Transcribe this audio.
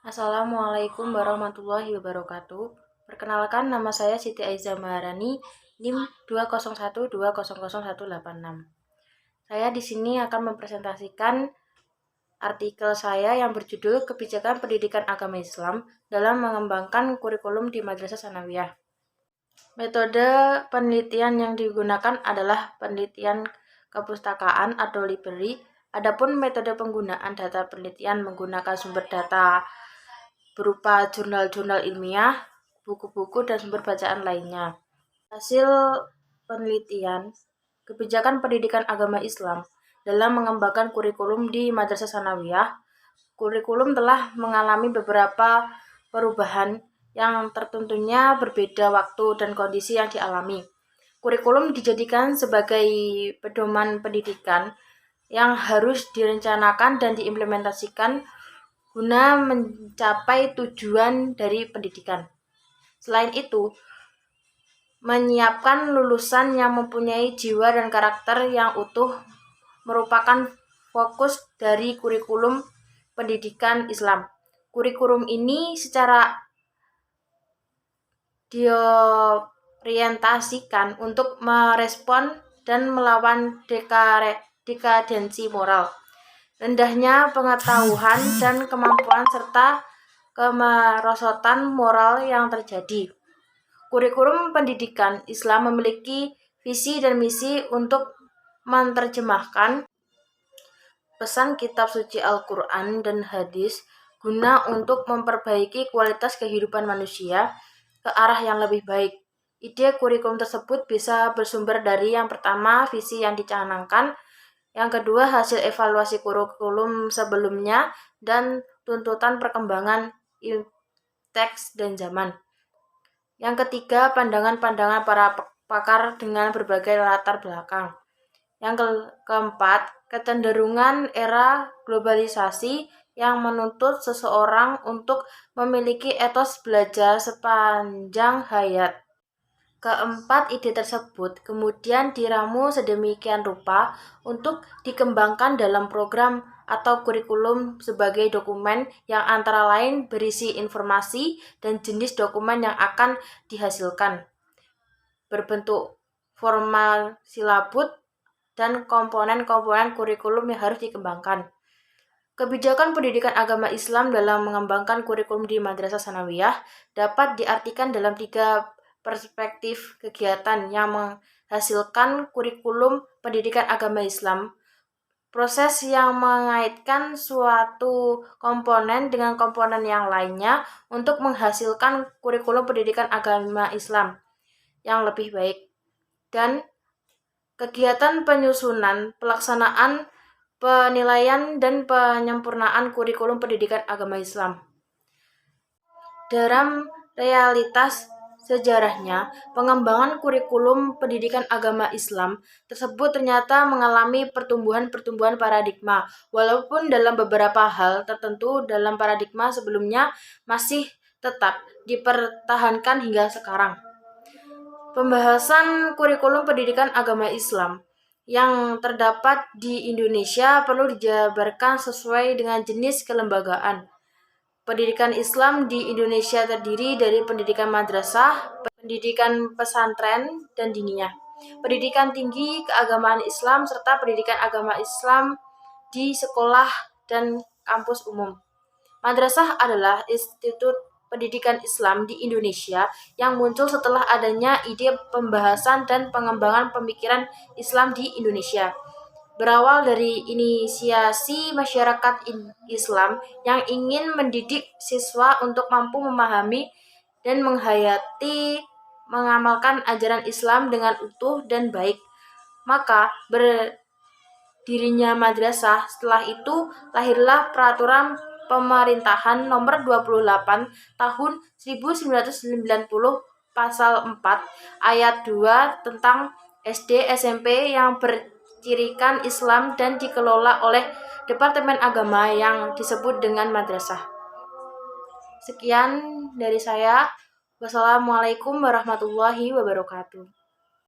Assalamualaikum warahmatullahi wabarakatuh. Perkenalkan, nama saya Siti Aiza Maharani, NIM 201200186. Saya di sini akan mempresentasikan artikel saya yang berjudul Kebijakan Pendidikan Agama Islam dalam Mengembangkan Kurikulum di Madrasah Tsanawiyah. Metode penelitian yang digunakan adalah penelitian kepustakaan atau library. Adapun metode penggunaan data penelitian menggunakan sumber data berupa jurnal-jurnal ilmiah, buku-buku, dan sumber bacaan lainnya. Hasil penelitian kebijakan pendidikan agama Islam dalam mengembangkan kurikulum di Madrasah Tsanawiyah. Kurikulum telah mengalami beberapa perubahan yang tertentunya berbeda waktu dan kondisi yang dialami. Kurikulum dijadikan sebagai pedoman pendidikan yang harus direncanakan dan diimplementasikan guna mencapai tujuan dari pendidikan. Selain itu, menyiapkan lulusan yang mempunyai jiwa dan karakter yang utuh merupakan fokus dari kurikulum pendidikan Islam. Kurikulum ini secara diorientasikan untuk merespon dan melawan dekadensi moral, rendahnya pengetahuan dan kemampuan serta kemerosotan moral yang terjadi. Kurikulum pendidikan Islam memiliki visi dan misi untuk menerjemahkan pesan kitab suci Al-Quran dan hadis guna untuk memperbaiki kualitas kehidupan manusia ke arah yang lebih baik. Ide kurikulum tersebut bisa bersumber dari yang pertama, visi yang dicanangkan, yang kedua, hasil evaluasi kurikulum sebelumnya, dan tuntutan perkembangan teks dan zaman. Yang ketiga, pandangan-pandangan para pakar dengan berbagai latar belakang. Yang keempat, kecenderungan era globalisasi yang menuntut seseorang untuk memiliki etos belajar sepanjang hayat. Keempat, ide tersebut kemudian diramu sedemikian rupa untuk dikembangkan dalam program atau kurikulum sebagai dokumen yang antara lain berisi informasi dan jenis dokumen yang akan dihasilkan, berbentuk formal silabus, dan komponen-komponen kurikulum yang harus dikembangkan. Kebijakan pendidikan agama Islam dalam mengembangkan kurikulum di Madrasah Tsanawiyah dapat diartikan dalam 3 perspektif kegiatan yang menghasilkan kurikulum pendidikan agama Islam. Proses yang mengaitkan suatu komponen dengan komponen yang lainnya untuk menghasilkan kurikulum pendidikan agama Islam yang lebih baik. Dan kegiatan penyusunan, pelaksanaan, penilaian, dan penyempurnaan kurikulum pendidikan agama Islam. Dalam realitas sejarahnya, pengembangan kurikulum pendidikan agama Islam tersebut ternyata mengalami pertumbuhan paradigma, walaupun dalam beberapa hal tertentu dalam paradigma sebelumnya masih tetap dipertahankan hingga sekarang. Pembahasan kurikulum pendidikan agama Islam yang terdapat di Indonesia perlu dijabarkan sesuai dengan jenis kelembagaan. Pendidikan Islam di Indonesia terdiri dari pendidikan madrasah, pendidikan pesantren dan diniyah, pendidikan tinggi keagamaan Islam, serta pendidikan agama Islam di sekolah dan kampus umum. Madrasah adalah institut pendidikan Islam di Indonesia yang muncul setelah adanya ide pembahasan dan pengembangan pemikiran Islam di Indonesia. Berawal dari inisiasi masyarakat Islam yang ingin mendidik siswa untuk mampu memahami dan mengamalkan ajaran Islam dengan utuh dan baik. Maka berdirinya madrasah. Setelah itu lahirlah peraturan pemerintahan nomor 28 tahun 1990 pasal 4 ayat 2 tentang SD SMP yang bercirikan Islam dan dikelola oleh Departemen Agama yang disebut dengan madrasah. Sekian dari saya. Wassalamualaikum warahmatullahi wabarakatuh.